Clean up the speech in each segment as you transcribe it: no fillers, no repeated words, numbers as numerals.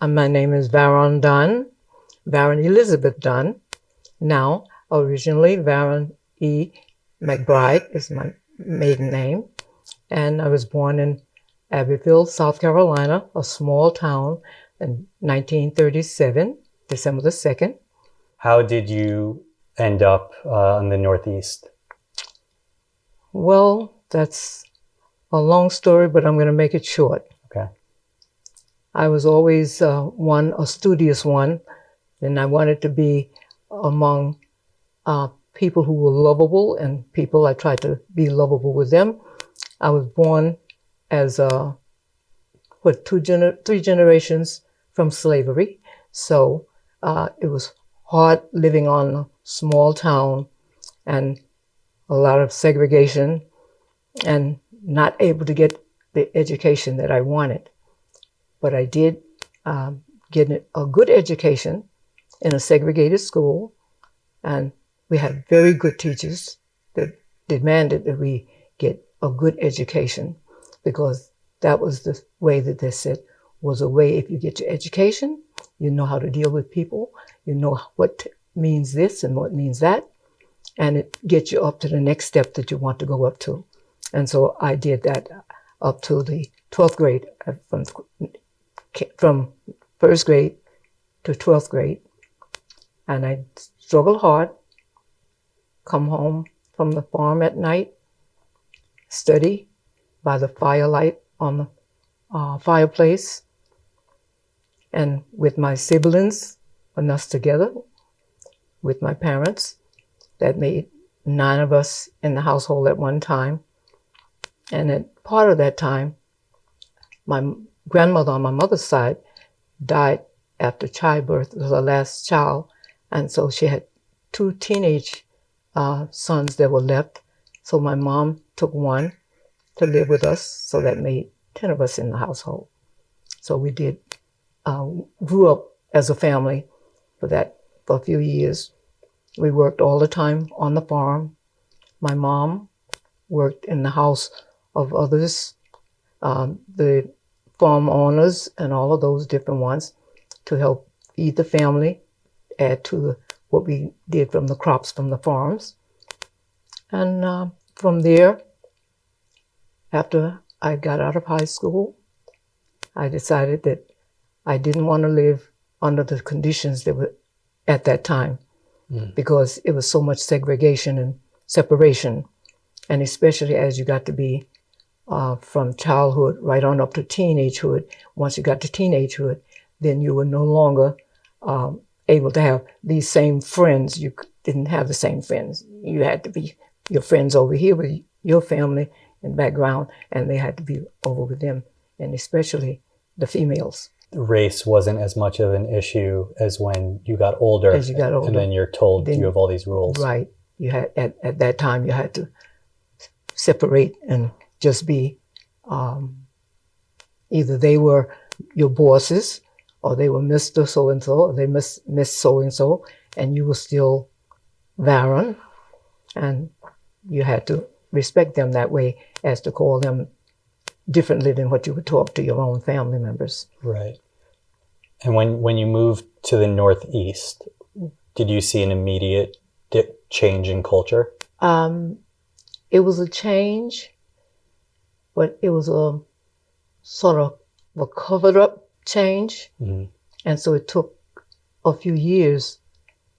My name is Varon Dunn, Varon Elizabeth Dunn. Now, originally, Varon E. McBride is my maiden name. And I was born in Abbeville, South Carolina, a small town, in 1937, December the 2nd. How did you end up in the Northeast? Well, that's a long story, but I'm going to make it short. Okay. I was always a studious one, and I wanted to be among people who were lovable, and people I tried to be lovable with them. I was born as three generations from slavery, so it was hard living on a small town and a lot of segregation and not able to get the education that I wanted. But I did get a good education in a segregated school, and we had very good teachers that demanded that we get a good education, because that was the way that they said was a way. If you get your education, you know how to deal with people, you know what means this and what means that, and it gets you up to the next step that you want to go up to. And so I did that up to the 12th grade, from first grade to 12th grade. And I struggled hard, come home from the farm at night, study by the firelight on the fireplace, and with my siblings and us together, with my parents. That made 9 of us in the household at one time. And at part of that time, my grandmother on my mother's side died after childbirth. It was her last child. And so she had 2 teenage sons that were left. So my mom took one to live with us. So that made 10 of us in the household. So we grew up as a family for a few years. We worked all the time on the farm. My mom worked in the house of others, the farm owners and all of those different ones, to help feed the family, add to what we did from the crops from the farms. And from there, after I got out of high school, I decided that I didn't want to live under the conditions that were at that time, because it was so much segregation and separation. And especially as you got to be from childhood right on up to teenagehood. Once you got to teenagehood, then you were no longer able to have these same friends. You didn't have the same friends. You had to be your friends over here with your family and background, and they had to be over with them, and especially the females. Race wasn't as much of an issue as when you got older. As you got older. And then you're told you have all these rules. Right. You had at that time you had to separate and just be either they were your bosses, or they were Mr. So-and-so, or they Miss So-and-so, and you were still Varon, and you had to respect them that way, as to call them differently than what you would talk to your own family members. Right. And when you moved to the Northeast, did you see an immediate change in culture? It was a change, but it was a sort of a covered up change. Mm-hmm. And so it took a few years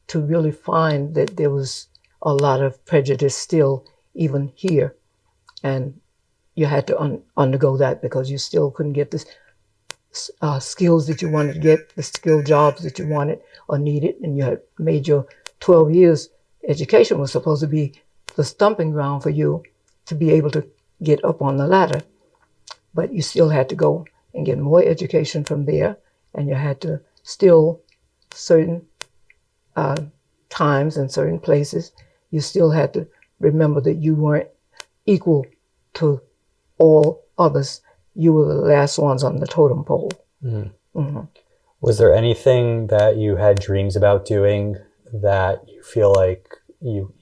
to really find that there was a lot of prejudice still even here. And you had to undergo that, because you still couldn't get the skills that you wanted to get, the skilled jobs that you wanted or needed. And you had made your 12 years. Education was supposed to be the stumping ground for you to be able to get up on the ladder. But you still had to go and get more education from there. And you had to still, certain times and certain places, you still had to remember that you weren't equal to all others. You were the last ones on the totem pole. Mm-hmm. Mm-hmm. Was there anything that you had dreams about doing that you feel like you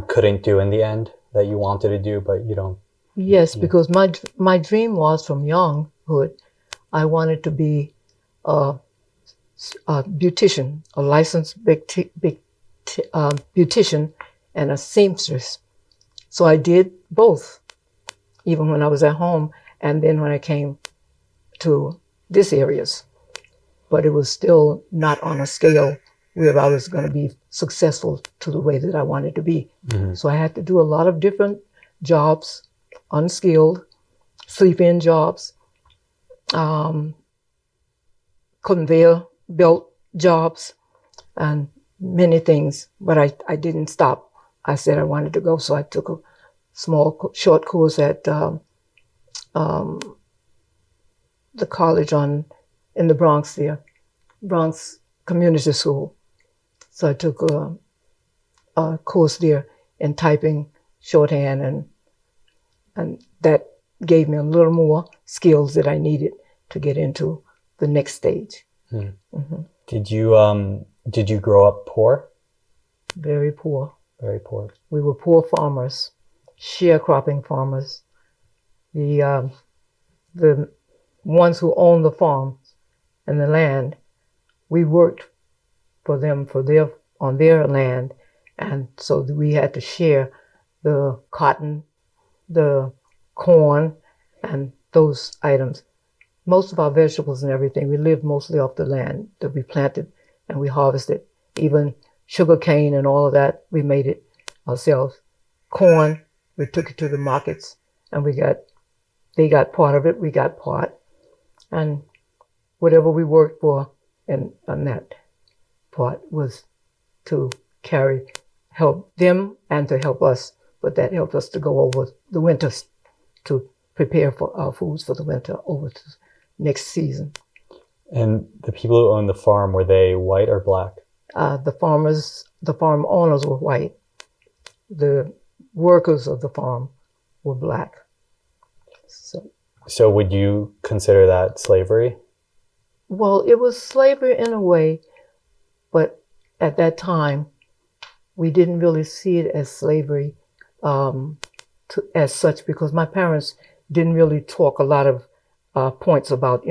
couldn't do in the end, that you wanted to do, but you don't? Yes, because my dream was, from younghood, I wanted to be a, a beautician, a licensed beautician, and a seamstress. So I did both, even when I was at home, and then when I came to this areas. But it was still not on a scale where I was going to be successful to the way that I wanted to be. Mm-hmm. So I had to do a lot of different jobs, unskilled, sleep-in jobs, conveyor belt jobs, and many things. But I didn't stop. I said I wanted to go, so I took a small, short course at the college in the Bronx there, Bronx Community School. So I took a course there in typing, shorthand, and that gave me a little more skills that I needed to get into the next stage. Mm. Mm-hmm. Did you grow up poor? Very poor. Very poor. We were poor farmers, sharecropping farmers. The ones who owned the farms and the land, we worked for them on their land, and so we had to share the cotton, the corn, and those items. Most of our vegetables and everything, we lived mostly off the land that we planted and we harvested. Even sugar cane and all of that, we made it ourselves. Corn, we took it to the markets, and they got part of it, we got part. And whatever we worked for on that part was to help them and to help us. But that helped us to go over the winters, to prepare for our foods for the winter over to next season. And the people who owned the farm, were they white or black? The farm owners were white. The workers of the farm were black. So would you consider that slavery? Well, it was slavery in a way, but at that time, we didn't really see it as slavery as such, because my parents didn't really talk a lot of points about,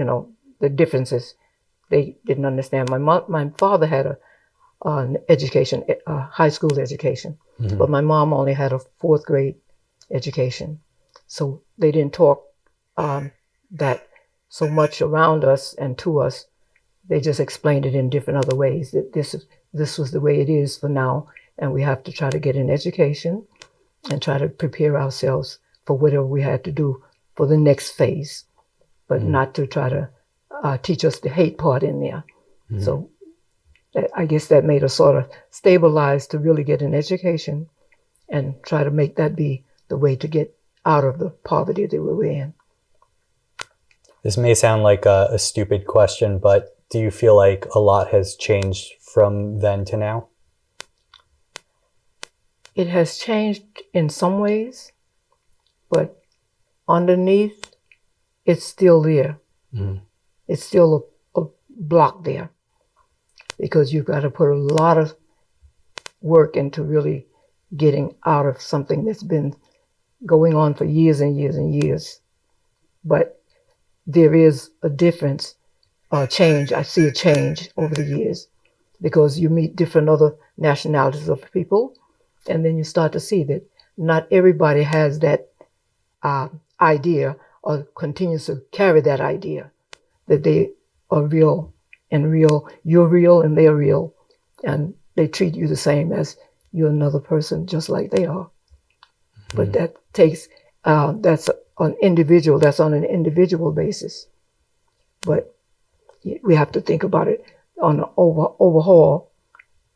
the differences. They didn't understand. My father had an education, a high school education, mm-hmm. but my mom only had a 4th grade education. So they didn't talk that so much around us and to us. They just explained it in different other ways, that this was the way it is for now, and we have to try to get an education and try to prepare ourselves for whatever we had to do for the next phase, but mm-hmm. not to try to teach us the hate part in there. Mm-hmm. So I guess that made us sort of stabilize to really get an education and try to make that be the way to get out of the poverty that we were in. This may sound like a stupid question, but do you feel like a lot has changed from then to now? It has changed in some ways, but underneath, it's still there. Mm-hmm. It's still a block there, because you've got to put a lot of work into really getting out of something that's been going on for years and years and years. But there is a difference, a change. I see a change over the years, because you meet different other nationalities of people, and then you start to see that not everybody has that idea or continues to carry that idea, that they are real and real, you're real and they're real, and they treat you the same as you're another person, just like they are. Mm-hmm. But that takes, that's on an individual basis. But we have to think about it on an overhaul.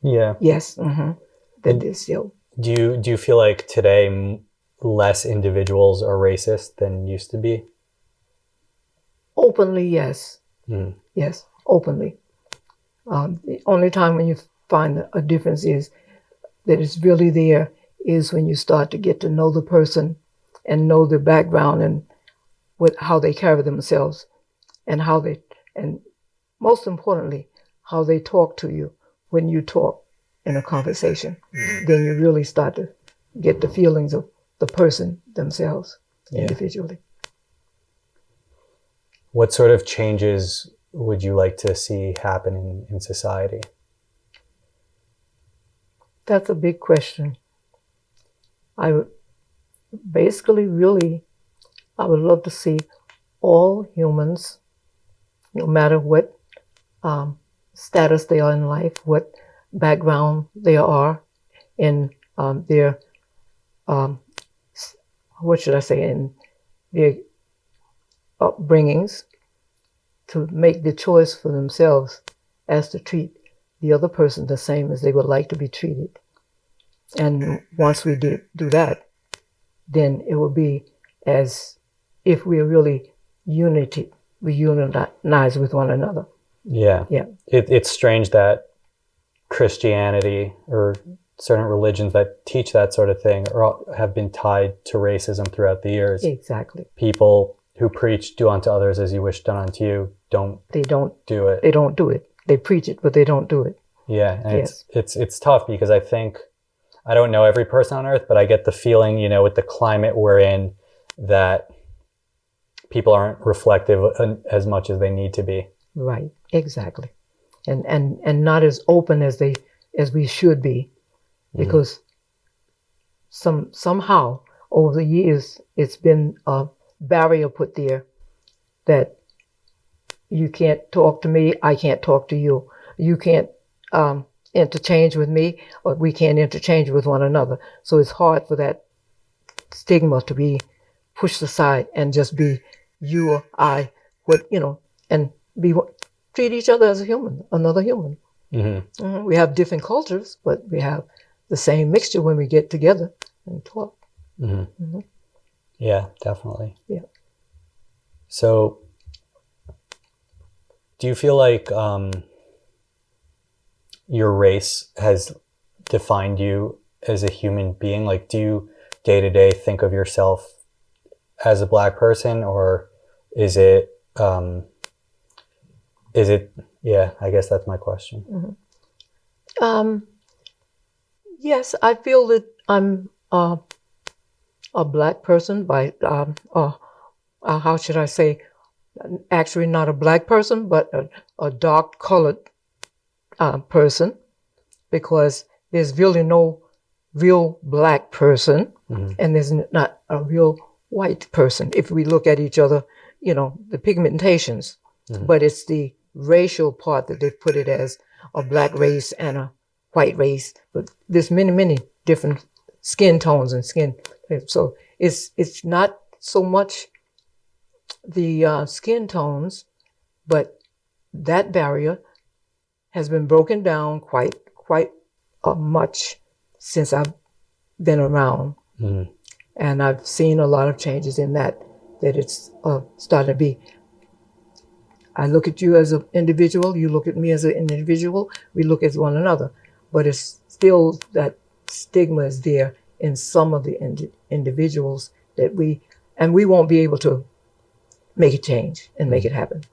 Yeah. Yes. Mm-hmm. That is still. Do you feel like today less individuals are racist than used to be? Openly, yes. Mm. Yes, openly. The only time when you find a difference is that it's really there is when you start to get to know the person and know their background and how they carry themselves, and and most importantly, how they talk to you when you talk in a conversation. Mm-hmm. Then you really start to get the feelings of the person themselves individually. What sort of changes would you like to see happen in society? That's a big question. I would basically, really, I would love to see all humans, no matter what status they are in life, what background they are in their, what should I say, in their upbringings, to make the choice for themselves as to treat the other person the same as they would like to be treated. And once we do that, then it will be as if we are really we unionize with one another. Yeah. Yeah. It's strange that Christianity or certain religions that teach that sort of thing have been tied to racism throughout the years. Exactly. People who preach "do unto others as you wish done unto you" don't do it. They don't do it. They preach it, but they don't do it. Yeah, and yes. It's tough because I think, I don't know every person on earth, but I get the feeling, with the climate we're in, that people aren't reflective as much as they need to be. Right. Exactly. And not as open as we should be, because somehow over the years it's been a barrier put there that you can't talk to me, I can't talk to you. You can't interchange with me, or we can't interchange with one another. So it's hard for that stigma to be pushed aside and just be you or I, and treat each other as a human, another human. Mm-hmm. We have different cultures, but we have the same mixture when we get together and talk. Mm-hmm. Mm-hmm. Yeah, definitely. Yeah. So, do you feel like your race has defined you as a human being? Like, do you day to day think of yourself as a Black person, or is it? Yeah, I guess that's my question. Mm-hmm. Yes, I feel that I'm a Black person by how should I say? Actually, not a Black person, but a dark colored person, because there's really no real Black person, and there's not a real white person. If we look at each other, the pigmentations, but it's the racial part that they've put it as a Black race and a white race. But there's many different skin tones and skin. So it's not so much the skin tones, but that barrier has been broken down quite much since I've been around. And I've seen a lot of changes in that it's starting to be, I look at you as an individual, you look at me as an individual, we look at one another, but it's still that stigma is there in some of the individuals that we won't be able to make a change and make it happen.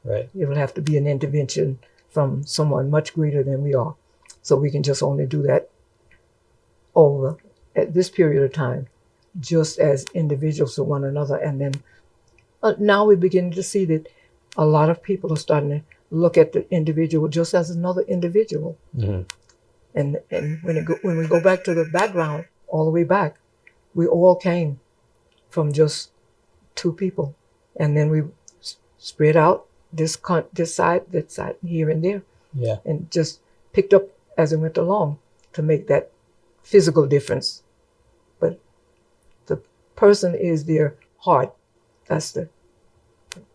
Right. It will have to be an intervention from someone much greater than we are. So we can just only do that over at this period of time, just as individuals to one another. And then now we're beginning to see that a lot of people are starting to look at the individual just as another individual. And when we go back to the background, all the way back, we all came from just two people. And then we spread out this side, that side, here and there. Yeah. And just picked up as it went along to make that physical difference. But the person is their heart. That's the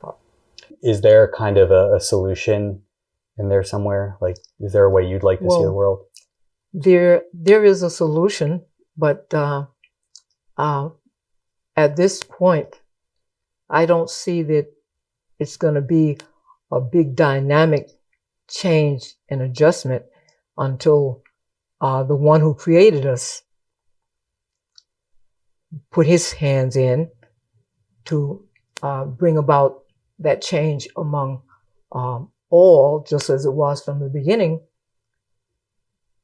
part. Is there kind of a solution in there somewhere? Like, is there a way you'd like to see the world? There is a solution, but at this point, I don't see that it's going to be a big dynamic change and adjustment until the one who created us put his hands in to bring about that change among all, just as it was from the beginning.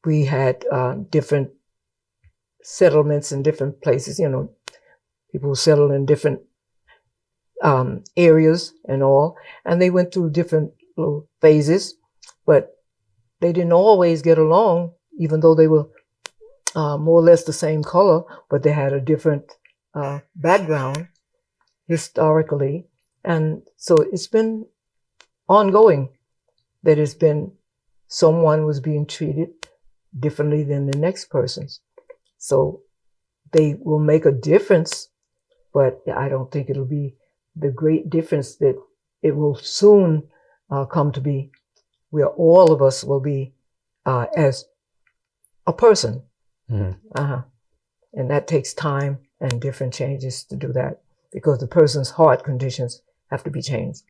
We had different settlements in different places, people settled in different areas and all, and they went through different little phases, but they didn't always get along, even though they were more or less the same color, but they had a different background historically. And so it's been ongoing that it's been someone was being treated differently than the next person's. So they will make a difference, but I don't think it'll be the great difference that it will soon come to be, where all of us will be as a person. Mm-hmm. And that takes time and different changes to do that, because the person's heart conditions have to be changed.